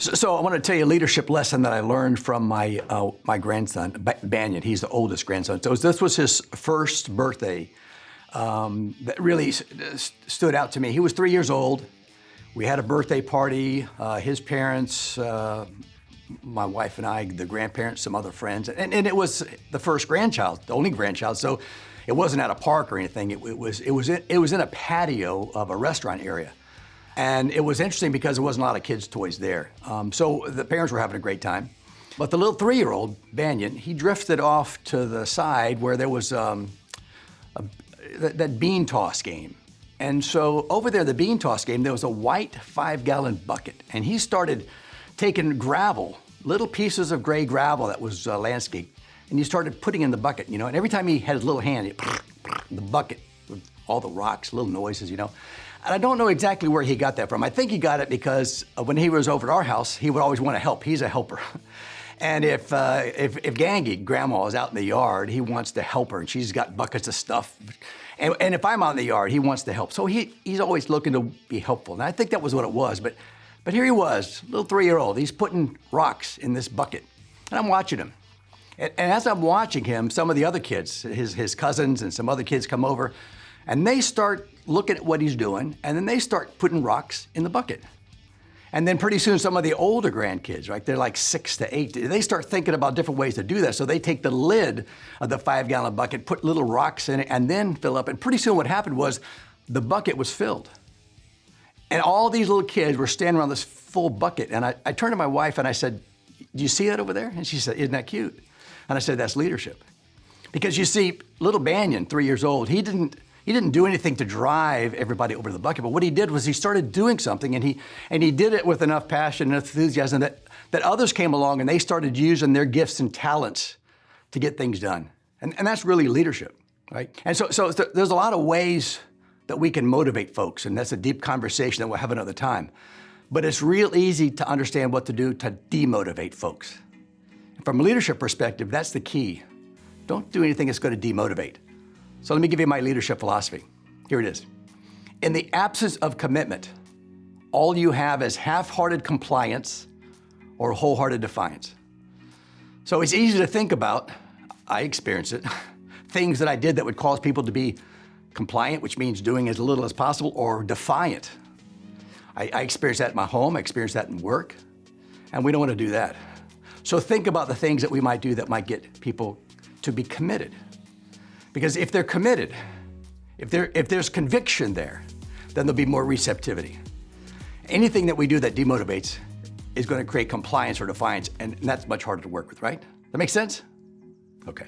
So I want to tell you a leadership lesson that I learned from my grandson, Banyan. He's the oldest grandson. So this was his first birthday that really stood out to me. He was 3 years old. We had a birthday party. His parents, my wife and I, the grandparents, some other friends, and it was the first grandchild, the only grandchild. So it wasn't at a park or anything. It was in a patio of a restaurant area. And it was interesting because there wasn't a lot of kids' toys there. So the parents were having a great time. But the little 3-year-old, Banyan, he drifted off to the side where there was that bean toss game. And so over there, the bean toss game, there was a white 5-gallon bucket. And he started taking gravel, little pieces of gray gravel that was landscape, and he started putting in the bucket, and every time he had his little hand, the bucket with all the rocks, little noises, And I don't know exactly where he got that from. I think he got it because when he was over at our house, he would always want to help. He's a helper. And if Gangi, grandma, is out in the yard, he wants to help her, and she's got buckets of stuff. And if I'm out in the yard, he wants to help. So he's always looking to be helpful. And I think that was what it was. But here he was, little 3-year-old. He's putting rocks in this bucket. And I'm watching him. And as I'm watching him, some of the other kids, his cousins and some other kids come over, and they start looking at what he's doing, and then they start putting rocks in the bucket. And then pretty soon, some of the older grandkids, right, they're like 6 to 8, they start thinking about different ways to do that. So they take the lid of the 5-gallon bucket, put little rocks in it, and then fill up. And pretty soon what happened was the bucket was filled. And all these little kids were standing around this full bucket. And I turned to my wife and I said, "Do you see that over there?" And she said, "Isn't that cute?" And I said, "That's leadership." Because you see, little Banyan, 3 years old, he didn't do anything to drive everybody over to the bucket, but what he did was he started doing something, and he did it with enough passion and enthusiasm that others came along and they started using their gifts and talents to get things done. And that's really leadership, right? And so there's a lot of ways that we can motivate folks, and that's a deep conversation that we'll have another time. But it's real easy to understand what to do to demotivate folks. From a leadership perspective, that's the key. Don't do anything that's going to demotivate. So let me give you my leadership philosophy. Here it is. In the absence of commitment, all you have is half-hearted compliance or wholehearted defiance. So it's easy to think about, I experienced it, things that I did that would cause people to be compliant, which means doing as little as possible, or defiant. I experienced that in my home, I experienced that in work, and we don't want to do that. So think about the things that we might do that might get people to be committed. Because if they're committed, if there's conviction there, then there'll be more receptivity. Anything that we do that demotivates is going to create compliance or defiance, and that's much harder to work with, right? That make sense? Okay.